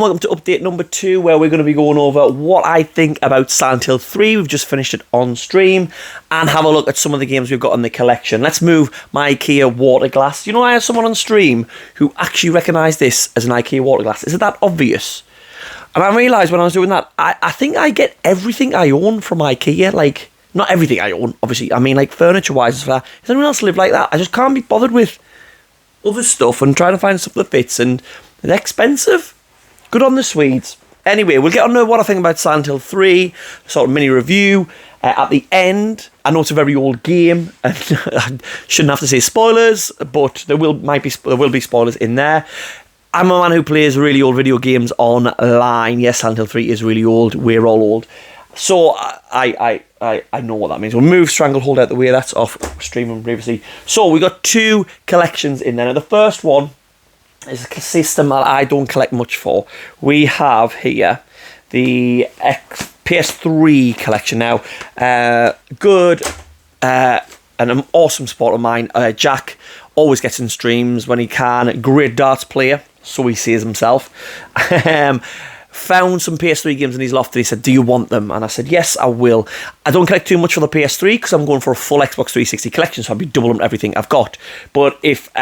Welcome to update number 2, where we're going to be going over what I think about Silent Hill 3. We've just finished it on stream, and have a look at some of the games we've got in the collection. Let's move my IKEA water glass. You know, I had someone on stream who actually recognised this as an IKEA water glass. Is it that obvious? And I realised when I was doing that, I think I get everything I own from IKEA. Like, not everything I own, obviously. I mean, like, furniture-wise and stuff. Does anyone else live like that? I just can't be bothered with other stuff and trying to find stuff that fits, and they're expensive. Good on the Swedes. Anyway, we'll get on to what I think about Silent Hill 3, sort of mini review at the end. I know it's a very old game, and I shouldn't have to say spoilers, but there will be spoilers in there. I'm a man who plays really old video games online. Yes, Silent Hill 3 is really old. We're all old. So I know what that means. We'll move Stranglehold out the way. That's off streaming previously. So we got 2 collections in there. Now, the first one is a system that I don't collect much for. We have here the PS3 collection now. Good and an awesome sport of mine. Jack always gets in streams when he can. Great darts player, so he says himself. Found some PS3 games in his loft, and he said, do you want them? And I said, yes, I will. I don't collect too much for the PS3 because I'm going for a full Xbox 360 collection, so I'll be doubling everything I've got. But if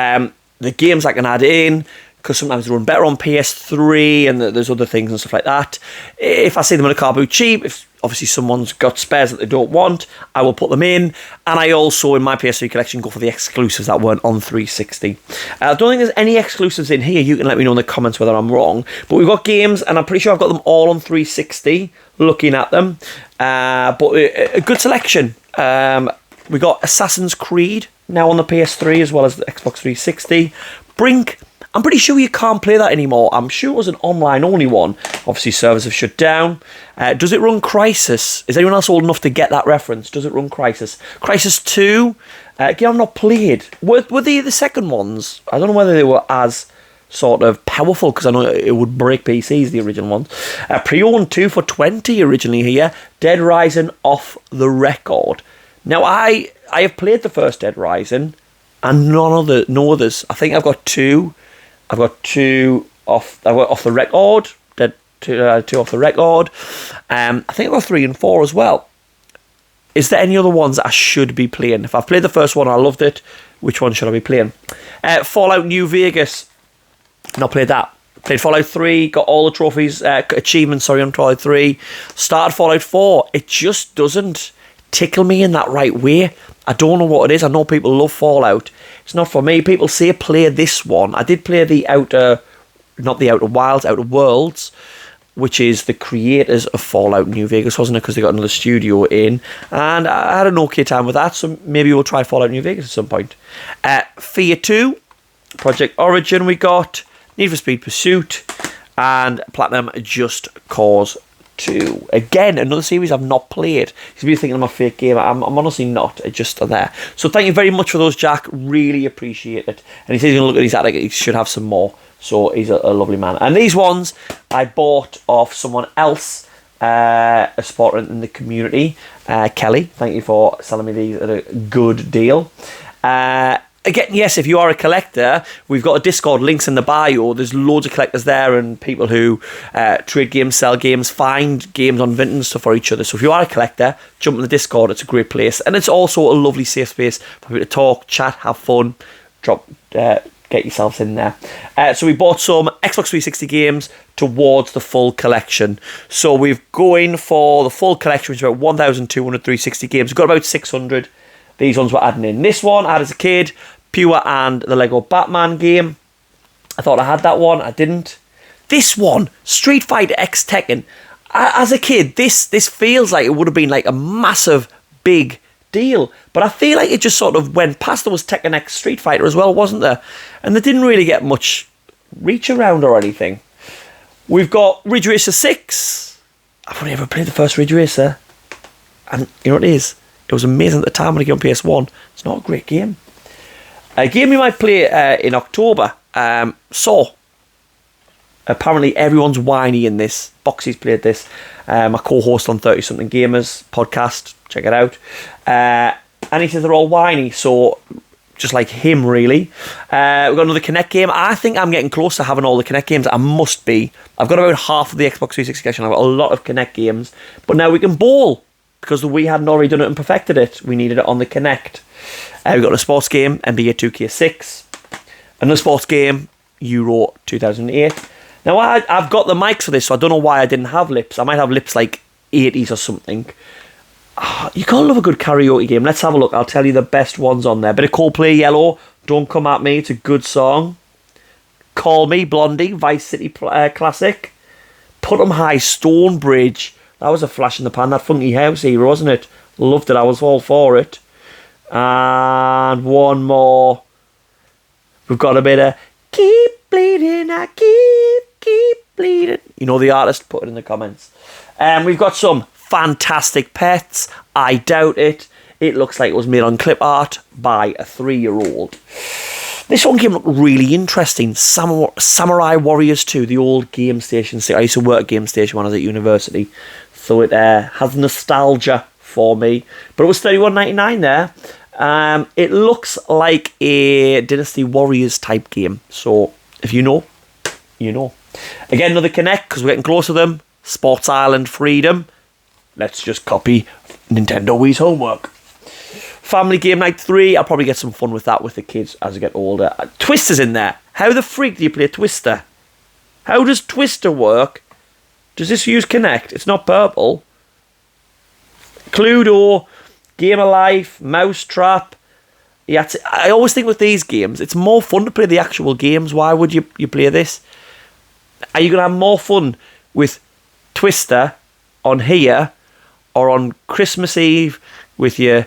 the games I can add in, because sometimes they run better on PS3, and there's other things and stuff like that. If I see them in a car boot cheap, if obviously someone's got spares that they don't want, I will put them in. And I also, in my PS3 collection, go for the exclusives that weren't on 360. I don't think there's any exclusives in here. You can let me know in the comments whether I'm wrong. But we've got games, and I'm pretty sure I've got them all on 360, looking at them. But a good selection. We got Assassin's Creed now on the PS3 as well as the Xbox 360. Brink, I'm pretty sure you can't play that anymore. I'm sure it was an online-only one. Obviously, servers have shut down. Does it run Crysis? Is anyone else old enough to get that reference? Does it run Crysis? Crysis 2, again, I've not played. Were they the second ones? I don't know whether they were as sort of powerful, because I know it would break PCs, the original ones. Pre-owned 2 for 20 originally here. Dead Rising off the record. Now, I have played the first Dead Rising, and no others. I think I've got 2. I've got 2 off the record. Dead 2 off the record. I think I've got 3 and 4 as well. Is there any other ones that I should be playing? If I've played the first one, I loved it. Which one should I be playing? Fallout New Vegas. Not played that. Played Fallout 3, got all the trophies, achievements, on Fallout 3. Started Fallout 4. It just doesn't tickle me in that right way. I don't know what it is. I know people love Fallout. It's not for me. People say play this one. I did play the Outer Worlds, which is the creators of Fallout New Vegas, wasn't it? Because they got another studio in, and I had an okay time with that. So maybe we'll try Fallout New Vegas at some point. Fear 2, Project Origin. We got Need for Speed Pursuit, and Platinum Just Cause 2. Again, another series I've not played. He's really thinking I'm a fake gamer. I'm honestly not. It's just there. So thank you very much for those, Jack. Really appreciate it. And he says he's going to look at his attic. He should have some more. So he's a lovely man. And these ones I bought off someone else, a supporter in the community. Kelly, thank you for selling me these at a good deal. Again, yes, if you are a collector, we've got a Discord, links in the bio. There's loads of collectors there, and people who trade games, sell games, find games on Vinted and stuff for each other. So if you are a collector, jump in the Discord. It's a great place. And it's also a lovely safe space for people to talk, chat, have fun, get yourselves in there. So we bought some Xbox 360 games towards the full collection. So we're going for the full collection, which is about 1,200 360 games. We've got about 600. These ones we're adding in. This one I had as a kid, Pure and the Lego Batman game. I thought I had that one. I didn't. This one, Street Fighter X Tekken. As a kid, this feels like it would have been like a massive, big deal. But I feel like it just sort of went past. There was Tekken X Street Fighter as well, wasn't there? And they didn't really get much reach around or anything. We've got Ridge Racer 6. I've only ever played the first Ridge Racer. And you know what it is? It was amazing at the time when it came on PS1. It's not a great game. A game you might play in October, Saw. Apparently everyone's whiny in this. Boxy's played this. My co-host on 30 Something Gamers podcast. Check it out. And he says they're all whiny, so just like him, really. We've got another Kinect game. I think I'm getting close to having all the Kinect games. I must be. I've got about half of the Xbox 360 collection. I've got a lot of Kinect games. But now we can bowl. Because the Wii hadn't already done it and perfected it. We needed it on the Kinect. We've got a sports game, NBA 2K6. Another sports game, Euro 2008. Now, I've got the mics for this, so I don't know why I didn't have lips. I might have lips like 80s or something. You gotta love a good karaoke game. Let's have a look. I'll tell you the best ones on there. Bit of Coldplay, Yellow. Don't Come At Me. It's a good song. Call Me, Blondie. Vice City classic. Put 'Em High, Stonebridge. That was a flash in the pan. That Funky House Hero, wasn't it? Loved it. I was all for it. And one more. We've got a bit of Keep Bleeding, I keep bleeding. You know the artist? Put it in the comments. We've got some Fantastic Pets. I doubt it. It looks like it was made on clip art by a 3-year-old. This one game looked really interesting. Samurai Warriors 2, the old game station. I used to work at Game Station when I was at university. So it has nostalgia for me. But it was $31.99 there. It looks like a Dynasty Warriors type game. So if you know, you know. Again, another Kinect, because we're getting close to them. Sports Island Freedom. Let's just copy Nintendo Wii's homework. Family Game Night 3. I'll probably get some fun with that with the kids as I get older. Twister's in there. How the freak do you play Twister? How does Twister work? Does this use Kinect? It's not purple. Cluedo, Game of Life, Mousetrap. I always think with these games, it's more fun to play the actual games. Why would you play this? Are you going to have more fun with Twister on here or on Christmas Eve with your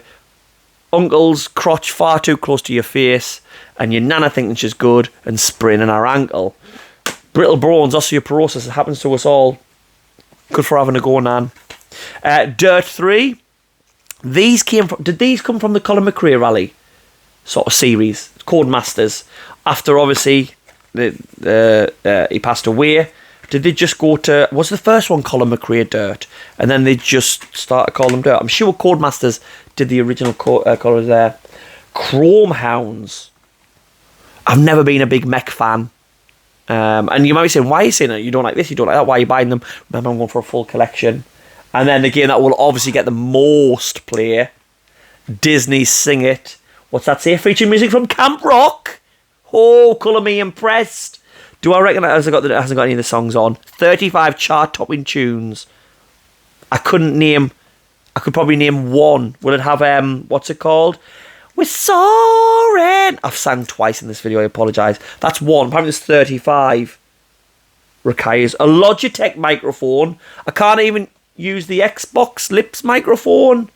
uncle's crotch far too close to your face and your nana thinking she's good and spraining her ankle? Brittle bones, osteoporosis, it happens to us all. Good for having a go, Nan. Dirt 3. Did these come from the Colin McRae Rally sort of series? Codemasters. After obviously he passed away, did they just go to... Was the first one Colin McRae Dirt? And then they just started calling them Dirt. I'm sure Codemasters did the original colours there. Chrome Hounds. I've never been a big mech fan. And you might be saying, why are you saying that? You don't like this, you don't like that, why are you buying them? Remember, I'm going for a full collection. And then the game that will obviously get the most play, Disney Sing It. What's that say? Featuring music from Camp Rock. Oh, colour me impressed. Do I reckon that hasn't got any of the songs on? 35 chart-topping tunes. I could probably name one. Will it have, what's it called? We're soaring. I've sang twice in this video, I apologise. That's one. Apparently there's 35. Requires a Logitech microphone. I can't even use the Xbox Lips microphone.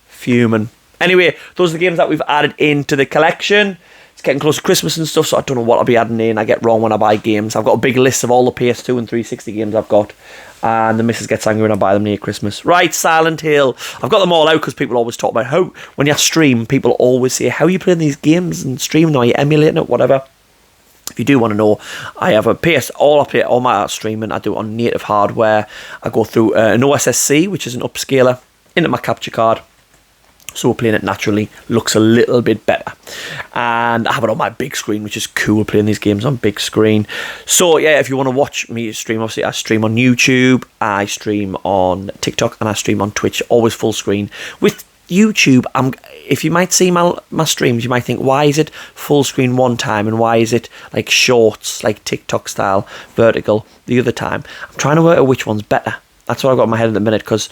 Fuming. Anyway, those are the games that we've added into the collection. It's getting close to Christmas and stuff, so I don't know what I'll be adding in. I get wrong when I buy games. I've got a big list of all the PS2 and 360 games I've got. And the missus gets angry when I buy them near Christmas. Right, Silent Hill. I've got them all out because people always talk about how, when you stream, people always say, how are you playing these games and streaming? Are you emulating it? Whatever. If you do want to know, I have a PS, all my streaming, I do it on native hardware. I go through an OSSC, which is an upscaler, into my capture card. So playing it naturally looks a little bit better. And I have it on my big screen, which is cool, playing these games on big screen. So yeah, if you want to watch me stream, obviously I stream on YouTube, I stream on TikTok, and I stream on Twitch, always full screen. With YouTube, if you might see my streams, you might think, why is it full screen one time and why is it like shorts, like TikTok style, vertical the other time? I'm trying to work out which one's better. That's what I've got in my head at the minute, because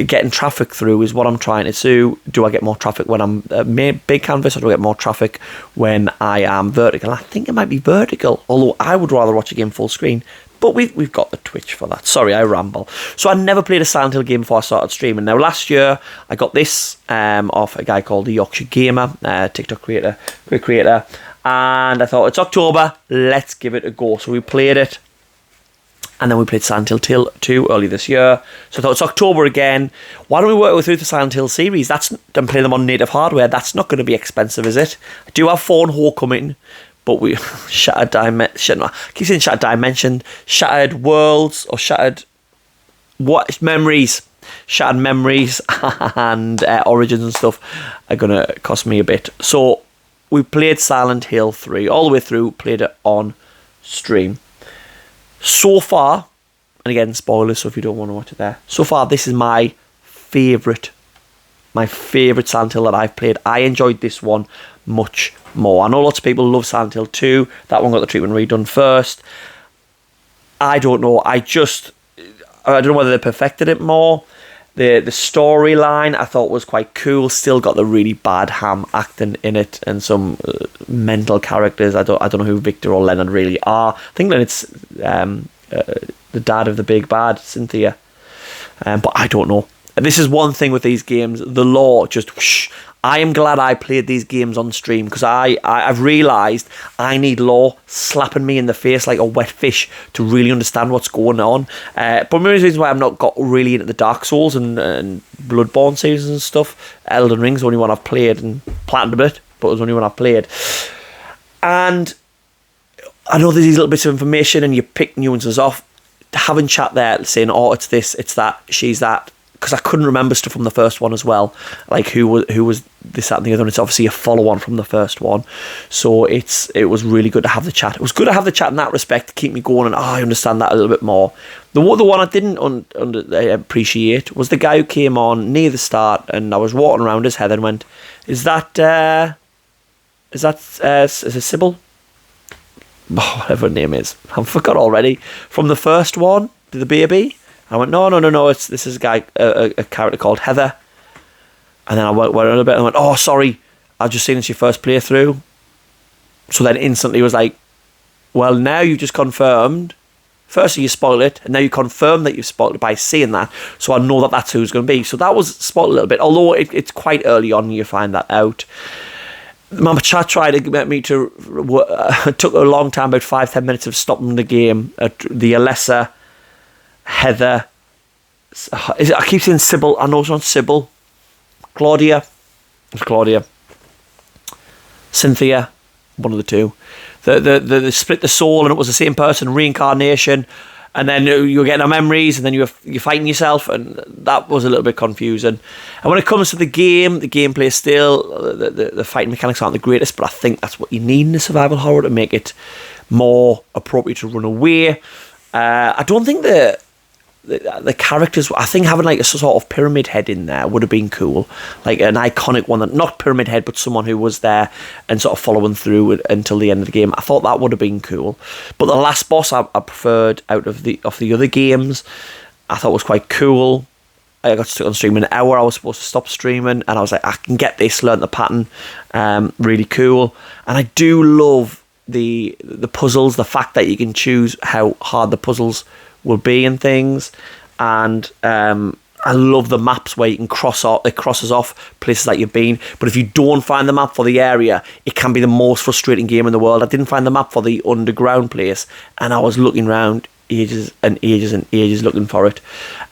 getting traffic through is what I'm trying to do. Do I get more traffic when I'm big canvas, or do I get more traffic when I am vertical? I think it might be vertical, although I would rather watch a game full screen. But we've got the Twitch for that. Sorry, I ramble. So I never played a Silent Hill game before I started streaming. Now, last year, I got this off a guy called the Yorkshire Gamer, TikTok creator, great creator. And I thought, it's October, let's give it a go. So we played it. And then we played Silent Hill 2 early this year. So I thought, it's October again. Why don't we work through the Silent Hill series? And play them on native hardware. That's not going to be expensive, is it? I do have Phone Ho coming. But we Shattered Dimension. I keep saying Shattered Dimension, Shattered Worlds, or Shattered Memories. Shattered Memories and Origins and stuff are gonna cost me a bit. So we played Silent Hill 3 all the way through. Played it on stream. So far, and again, spoilers, so if you don't want to watch it there. So far, this is my favourite Silent Hill that I've played. I enjoyed this one much more. I know lots of people love Silent Hill 2. That one got the treatment redone first. I don't know. I don't know whether they perfected it more. The storyline I thought was quite cool. Still got the really bad Ham acting in it and some mental characters. I don't know who Victor or Leonard really are. I think Leonard's the dad of the big bad, Cynthia. But I don't know. This is one thing with these games. The lore just whoosh. I am glad I played these games on stream because I've realised I need lore slapping me in the face like a wet fish to really understand what's going on. But one of the reasons why I've not got really into the Dark Souls and Bloodborne series and stuff. Elden Ring's the only one I've played and platinumed it, but it was the only one I've played. And I know there's these little bits of information and you pick nuances off. Having chat there saying, oh, it's this, it's that, she's that. Because I couldn't remember stuff from the first one as well, like who was this, that, and the other. And it's obviously a follow-on from the first one, so it was really good to have the chat. It was good to have the chat in that respect to keep me going, and I understand that a little bit more. The one I didn't appreciate was the guy who came on near the start, and I was walking around his head and went, "Is that is it Sybil? Oh, whatever her name is, I forgot already. From the first one, the baby." I went, no. This is a guy, a character called Heather. And then I went on a bit and I went, oh, sorry, I've just seen it's your first playthrough. So then instantly was like, well, now you've just confirmed. Firstly, you spoiled it, and now you confirm that you've spoiled it by saying that. So I know that that's who it's going to be. So that was spoiled a little bit, although it's quite early on you find that out. My chat tried to get me to. It took a long time, about 5-10 minutes of stopping the game. The Alessa. Heather, I keep saying Sybil. I know it's not Sybil. Claudia, it's Claudia. Cynthia, one of the two. The split the soul, and it was the same person, reincarnation, and then you were getting our memories, and then you're fighting yourself, and that was a little bit confusing. And when it comes to the gameplay still, the fighting mechanics aren't the greatest, but I think that's what you need in a survival horror to make it more appropriate to run away. I don't think the characters, I think having like a sort of Pyramid Head in there would have been cool, like an iconic one, that not Pyramid Head but someone who was there and sort of following through until the end of the game. I thought that would have been cool, but the last boss I preferred out of the other games. I thought was quite cool. I got stuck on stream an hour. I was supposed to stop streaming and I was like, I can get this, learn the pattern. Really cool. And I do love the puzzles, the fact that you can choose how hard the puzzles will be and things, and I love the maps where you can it crosses off places that you've been, but if you don't find the map for the area, it can be the most frustrating game in the world. I didn't find the map for the underground place, and I was looking around ages and ages and ages looking for it.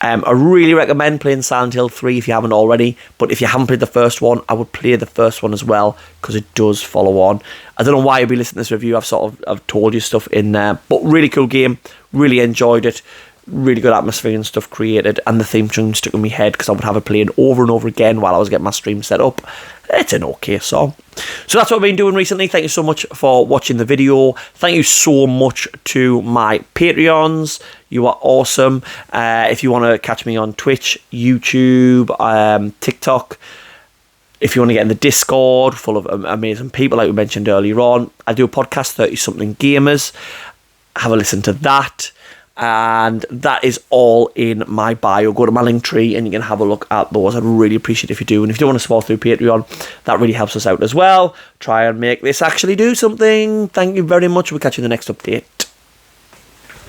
I really recommend playing Silent Hill 3 if you haven't already, but if you haven't played the first one, I would play the first one as well, because it does follow on. I don't know why you'll be listening to this review. I've told you stuff in there, but really cool game. Really enjoyed it. Really good atmosphere and stuff created, and the theme tune stuck in my head because I would have it playing over and over again while I was getting my stream set up. It's an okay song. So that's what I've been doing recently. Thank you so much for watching the video. Thank you so much to my Patreons. You are awesome. If you want to catch me on Twitch, YouTube, TikTok, if you want to get in the Discord full of amazing people like we mentioned earlier on, I do a podcast, 30 Something Gamers. Have a listen to that, and that is all in my bio. Go to my link tree and you can have a look at those. I'd really appreciate it if you do, and if you do want to support through Patreon, that really helps us out as well. Try and make this actually do something. Thank you very much. We'll catch you in the next update.